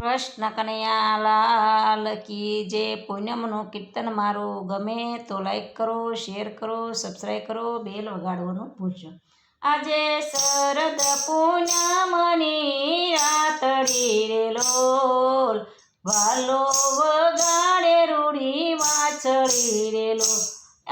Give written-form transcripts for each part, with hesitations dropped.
કૃષ્ણ કનૈયા લાલ કી જે પૂનમનું કીર્તન મારું ગમે તો લાઈક કરો, શેર કરો, સબસ્ક્રાઈબ કરો, બેલ વગાડવાનું ભૂલજો. આજે શરદ પૂનમની રાતડી રે લોલ, વાલો વગાડે રૂડી વાછડી રે લોલ.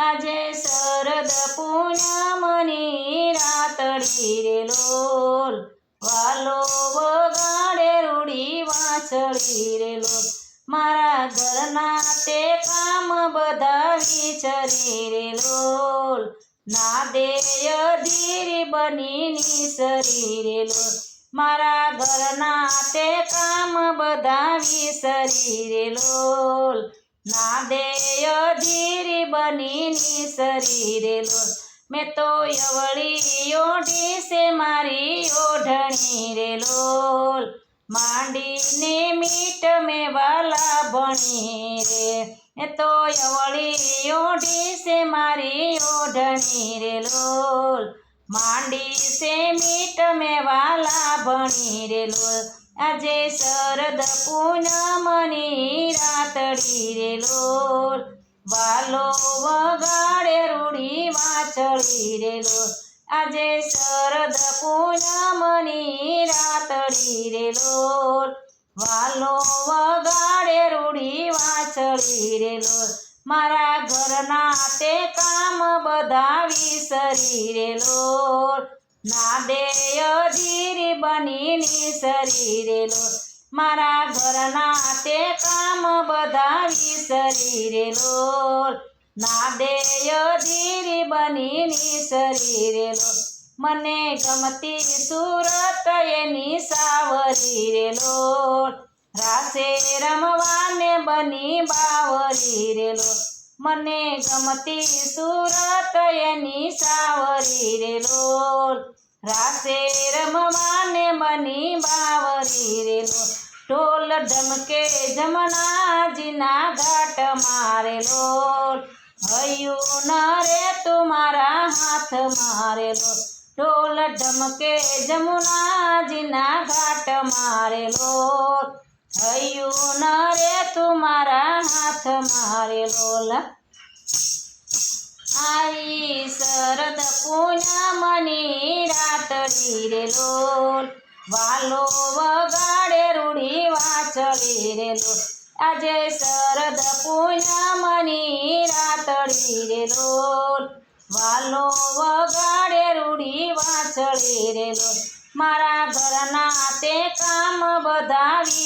આજે શરદ પૂનમની રાતડી રે લોલ, વાલો વગાડે રૂડી વાછડી રે લોલ. મારા ઘરના તે કામ બધા વિચરી રે લોલ, ના દેય ધીર બની નિસરી રે લોલ. મારા ઘરના તે કામ બધા વિસરી રે લોલ, ના દેય ધીર બની નિસરી રે લોલ. મેં તો યવળી ઓઢી છે મારી ઓઢણી રે લોલ, માંડીને મીઠ મેં વાલા ભણી રે. મેં તો યવળી ઓઢી છે મારી ઓઢણી રે લોલ, માંડી છે મીઠ મેં વાલા ભણી રે લોલ. આજે શરદ પૂનમની રાતડી રે લોલ, વાલો વગાડે રૂડી વાછડી રે લોલ. આજે શરદ પૂનમની રાતડી રે લોલ, વાલો વગાડે રૂડી વાછડી રે લોલ. મારા ઘરના તે કામ બધા વિસરી રે લોલ, ના દેય ધીર બની નિસરી રે લોલ. મારા ઘરના તે કામ બધા વિસરી રે લોલ, ના દેય ધીર બની નિસરી રે લોલ. મને ગમતી સુરત એની સાવરી રે લોલ, રાસે રમવાને બની બાવરી રે લોલ. મને ગમતી સુરત એની સાવરી રે લોલ, રાસે રમવાને બની બાવરી રે લોલ. ઢોલ ઢમકે જમનાજીના ઘાટ મારે લોલ, હૈયું ન રે તુમારા હાથ મારે લોલ. ઢોલ ઢમકે જમુનાજીના ઘાટ મારે લોલ, હૈયું ન રે તુમારા હાથ મારે લોલ. आई शरद पूनमनी रातड़ी रे लोल, वालो वगाड़े रूड़ी वाछड़ी रे लोल. આજે શરદ પૂનમની રાતડી રે લોલ, વાલો વગાડે રૂડી વાછડી રે લોલ. મારા ઘરના તે કામ બધા